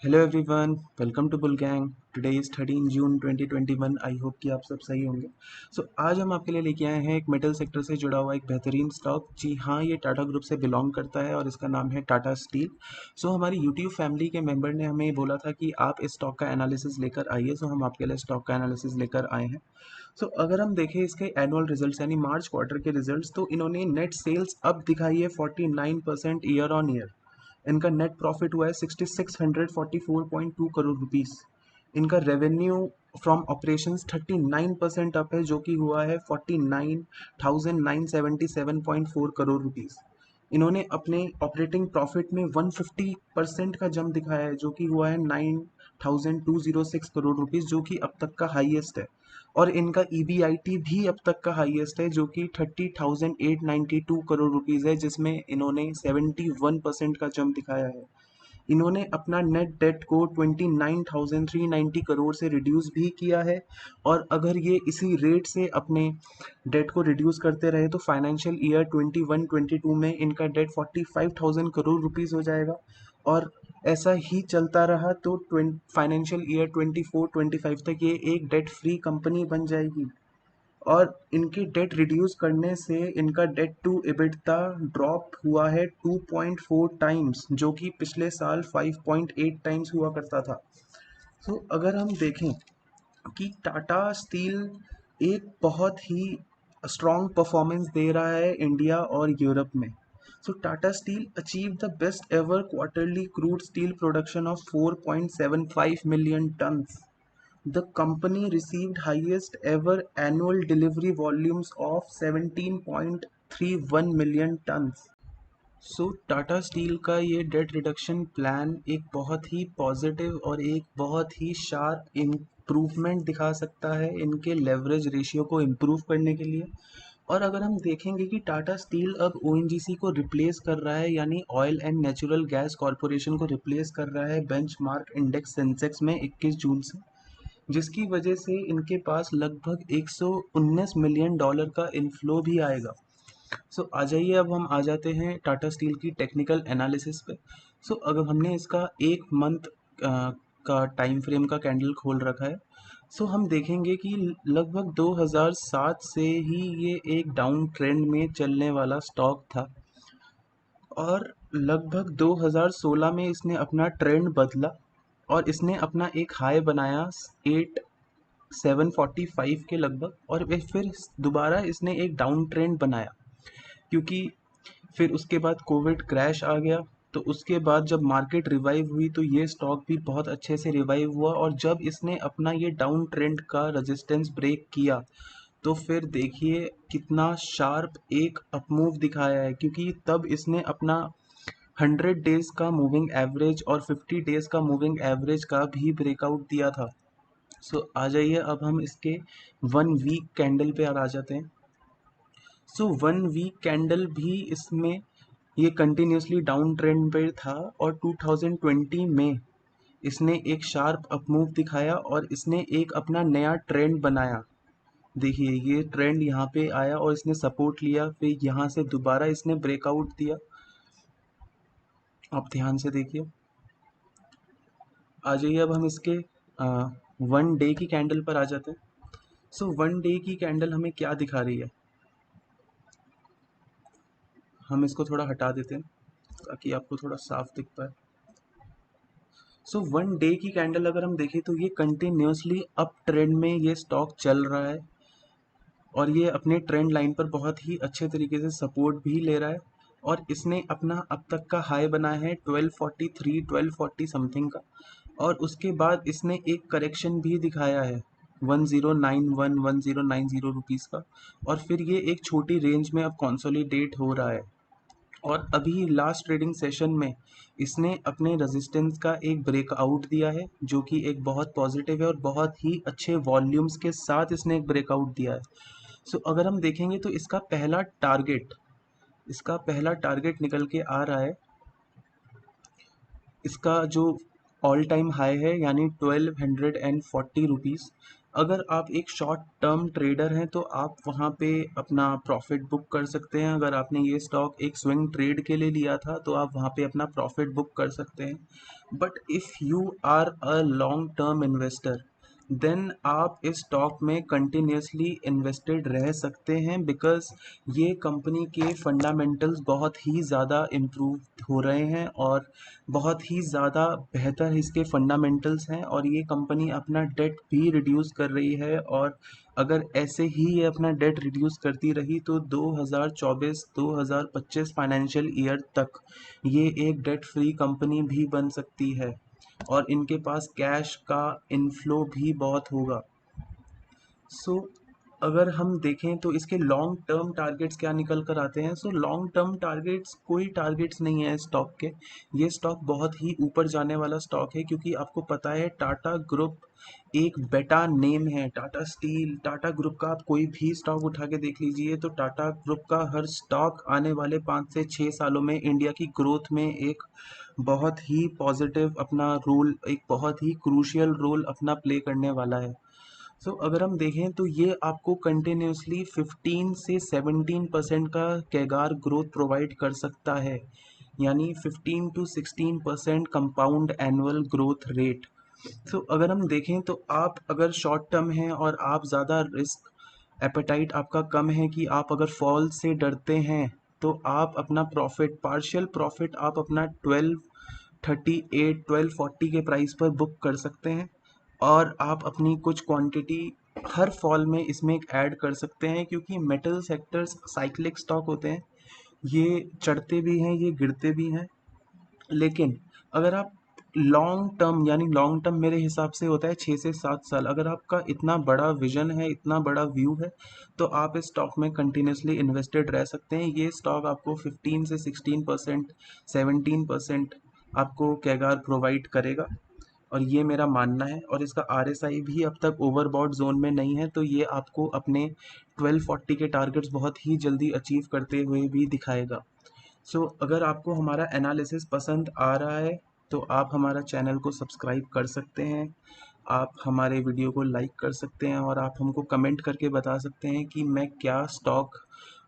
Hello everyone, welcome to bull gang. Today is 13 June 2021। I hope कि आप सब सही होंगे। आज हम आपके लिए लेके आए हैं एक मेटल सेक्टर से जुड़ा हुआ एक बेहतरीन स्टॉक। जी हाँ, ये टाटा ग्रुप से बिलोंग करता है और इसका नाम है टाटा स्टील। हमारी यूट्यूब फैमिली के मेंबर ने हमें बोला था कि आप इस स्टॉक का एनालिसिस लेकर आइए। हम आपके लिए स्टॉक का एनालिसिस लेकर आए हैं। अगर हम देखें इसके एनुअल रिजल्ट्स यानी मार्च क्वार्टर के रिजल्ट्स, तो इन्होंने नेट सेल्स अब दिखाई है 49% ईयर ऑन ईयर। इनका नेट प्रॉफिट हुआ है 6644.2 करोड़ रुपीस। इनका रेवेन्यू फ्रॉम ऑपरेशंस 39% अप है, जो कि हुआ है 49,977.4 करोड़ रुपीस। इन्होंने अपने ऑपरेटिंग प्रॉफिट में 150% का जंप दिखाया है, जो कि हुआ है 9,206 करोड़ रुपीस, जो कि अब तक का हाईएस्ट है। और इनका ईबीआईटी भी अब तक का हाईएस्ट है, जो कि 30,892 करोड़ रुपीस है, जिसमें इन्होंने 71% का जंप दिखाया है। इन्होंने अपना नेट डेट को 29,390 करोड़ से रिड्यूस भी किया है। और अगर ये इसी रेट से अपने डेट को रिड्यूस करते रहे तो फाइनेंशियल ईयर 21-22 में इनका डेट 45,000 करोड़ रुपीस हो जाएगा। और ऐसा ही चलता रहा तो फाइनेंशियल ईयर 24-25 तक ये एक डेट फ्री कंपनी बन जाएगी। और इनकी डेट रिड्यूस करने से इनका डेट टू एबिटदा ड्रॉप हुआ है 2.4 टाइम्स, जो कि पिछले साल 5.8 टाइम्स हुआ करता था। अगर हम देखें कि टाटा स्टील एक बहुत ही स्ट्रॉन्ग परफॉर्मेंस दे रहा है इंडिया और यूरोप में। Tata steel achieve the best ever quarterly crude steel production of 4.75 million tons. The company received highest ever annual delivery volumes of 17.31 million tons. Tata steel का ये डेट रिडक्शन प्लान एक बहुत ही positive और एक बहुत ही शार्प इम्प्रूवमेंट दिखा सकता है इनके लेवरेज रेशियो को इम्प्रूव करने के लिए। और अगर हम देखेंगे कि टाटा स्टील अब ओएनजीसी को रिप्लेस कर रहा है, यानी oil and natural gas corporation को रिप्लेस कर रहा है बेंचमार्क इंडेक्स सेंसेक्स में 21 जून से, जिसकी वजह से इनके पास लगभग 119 मिलियन डॉलर का इनफ्लो भी आएगा। आ जाइए, अब हम आ जाते हैं टाटा स्टील की टेक्निकल एनालिसिस पे। अगर हमने इसका एक मंथ का टाइम फ्रेम का कैंडल खोल रखा है, हम देखेंगे कि लगभग 2007 से ही ये एक डाउन ट्रेंड में चलने वाला स्टॉक था। और लगभग 2016 में इसने अपना ट्रेंड बदला और इसने अपना एक हाई बनाया 745 के लगभग, और फिर दोबारा इसने एक डाउन ट्रेंड बनाया, क्योंकि फिर उसके बाद कोविड क्रैश आ गया। तो उसके बाद जब मार्केट रिवाइव हुई तो ये स्टॉक भी बहुत अच्छे से रिवाइव हुआ, और जब इसने अपना ये डाउन ट्रेंड का रेजिस्टेंस ब्रेक किया तो फिर देखिए कितना शार्प एक अपमूव दिखाया है, क्योंकि तब इसने अपना 100 डेज का मूविंग एवरेज और 50 डेज का मूविंग एवरेज का भी ब्रेकआउट दिया था। आ जाइए, अब हम इसके 1 वीक कैंडल पे आ जाते हैं। 1 वीक कैंडल भी इसमें ये कंटिन्यूसली डाउन ट्रेंड पे था, और 2020 में इसने एक शार्प अपमूव दिखाया और इसने एक अपना नया ट्रेंड बनाया। देखिए ये ट्रेंड यहाँ पे आया और इसने सपोर्ट लिया, फिर यहाँ से दोबारा इसने ब्रेकआउट दिया। आप ध्यान से देखिए, आ जाइए, अब हम इसके 1 डे की कैंडल पर आ जाते हैं। 1 डे की कैंडल हमें क्या दिखा रही है, हम इसको थोड़ा हटा देते हैं ताकि आपको थोड़ा साफ दिख पाए। 1 डे की कैंडल अगर हम देखें तो ये कंटिन्यूसली अप ट्रेंड में ये स्टॉक चल रहा है, और ये अपने ट्रेंड लाइन पर बहुत ही अच्छे तरीके से सपोर्ट भी ले रहा है। और इसने अपना अब तक का हाई बनाया है 1243 1240 समथिंग का, और उसके बाद इसने एक करेक्शन भी दिखाया है 1091 1090 रुपीज़ का, और फिर ये एक छोटी रेंज में अब कंसोलिडेट हो रहा है। और अभी लास्ट ट्रेडिंग सेशन में इसने अपने रेजिस्टेंस का एक ब्रेकआउट दिया है, जो कि एक बहुत पॉजिटिव है, और बहुत ही अच्छे वॉल्यूम्स के साथ इसने एक ब्रेकआउट दिया है। अगर हम देखेंगे तो इसका पहला टारगेट निकल के आ रहा है। इसका जो ऑल टाइम हाई है यानी 1240 रुपीज़, अगर आप एक शॉर्ट टर्म ट्रेडर हैं तो आप वहाँ पे अपना प्रॉफिट बुक कर सकते हैं। अगर आपने ये स्टॉक एक स्विंग ट्रेड के लिए लिया था तो आप वहाँ पे अपना प्रॉफिट बुक कर सकते हैं। But if you are a long term investor then आप इस स्टॉक में कंटिन्यूसली इन्वेस्टेड रह सकते हैं, बिकॉज ये कंपनी के फंडामेंटल्स बहुत ही ज़्यादा इम्प्रूव हो रहे हैं और बहुत ही ज़्यादा बेहतर इसके फंडामेंटल्स हैं, और ये कंपनी अपना डेट भी रिड्यूस कर रही है। और अगर ऐसे ही ये अपना डेट रिड्यूस करती रही तो 2024-2025 फाइनेंशियल ईयर तक ये एक डेट फ्री कंपनी भी बन सकती है और इनके पास कैश का इनफ्लो भी बहुत होगा। सो अगर हम देखें तो इसके लॉन्ग टर्म टारगेट्स क्या निकल कर आते हैं। सो लॉन्ग टर्म टारगेट्स कोई टारगेट्स नहीं है स्टॉक के। ये स्टॉक बहुत ही ऊपर जाने वाला स्टॉक है, क्योंकि आपको पता है टाटा ग्रुप एक बेटा नेम है। टाटा स्टील, टाटा ग्रुप का आप कोई भी स्टॉक उठा के देख लीजिए तो टाटा ग्रुप का हर स्टॉक आने वाले 5 से 6 सालों में इंडिया की ग्रोथ में एक बहुत ही पॉजिटिव अपना रोल, एक बहुत ही क्रूशियल रोल अपना प्ले करने वाला है। सो अगर हम देखें तो ये आपको कंटिन्यूसली 15 से 17% का कैगार ग्रोथ प्रोवाइड कर सकता है, यानी 15 to 16% compound annual growth rate. So अगर हम देखें तो आप अगर शॉर्ट टर्म हैं और आप ज़्यादा रिस्क एपेटाइट आपका कम है कि आप अगर फॉल से डरते हैं तो आप अपना प्रॉफिट, पार्शियल प्रॉफिट आप अपना 1238 1240 के प्राइस पर बुक कर सकते हैं, और आप अपनी कुछ क्वांटिटी हर फॉल में इसमें ऐड कर सकते हैं, क्योंकि मेटल सेक्टर्स साइक्लिक स्टॉक होते हैं। ये चढ़ते भी हैं, ये गिरते भी हैं। लेकिन अगर आप लॉन्ग टर्म, यानी लॉन्ग टर्म मेरे हिसाब से होता है 6 से 7 साल, अगर आपका इतना बड़ा विजन है, इतना बड़ा व्यू है, तो आप इस स्टॉक में कंटिन्यूसली इन्वेस्टेड रह सकते हैं। ये स्टॉक आपको 15 से 16%, 17% आपको कैगार प्रोवाइड करेगा, और ये मेरा मानना है। और इसका आरएसआई भी अब तक ओवरबॉट जोन में नहीं है, तो ये आपको अपने 1240 के टारगेट्स बहुत ही जल्दी अचीव करते हुए भी दिखाएगा। सो अगर आपको हमारा एनालिसिस पसंद आ रहा है तो आप हमारा चैनल को सब्सक्राइब कर सकते हैं, आप हमारे वीडियो को लाइक कर सकते हैं, और आप हमको कमेंट करके बता सकते हैं कि मैं क्या स्टॉक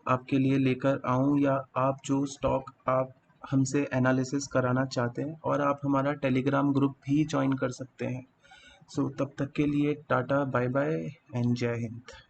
आपके लिए लेकर आऊँ, या आप जो स्टॉक आप हमसे एनालिसिस कराना चाहते हैं। और आप हमारा टेलीग्राम ग्रुप भी ज्वाइन कर सकते हैं। सो तब तक के लिए टाटा, बाय बाय एंड जय हिंद।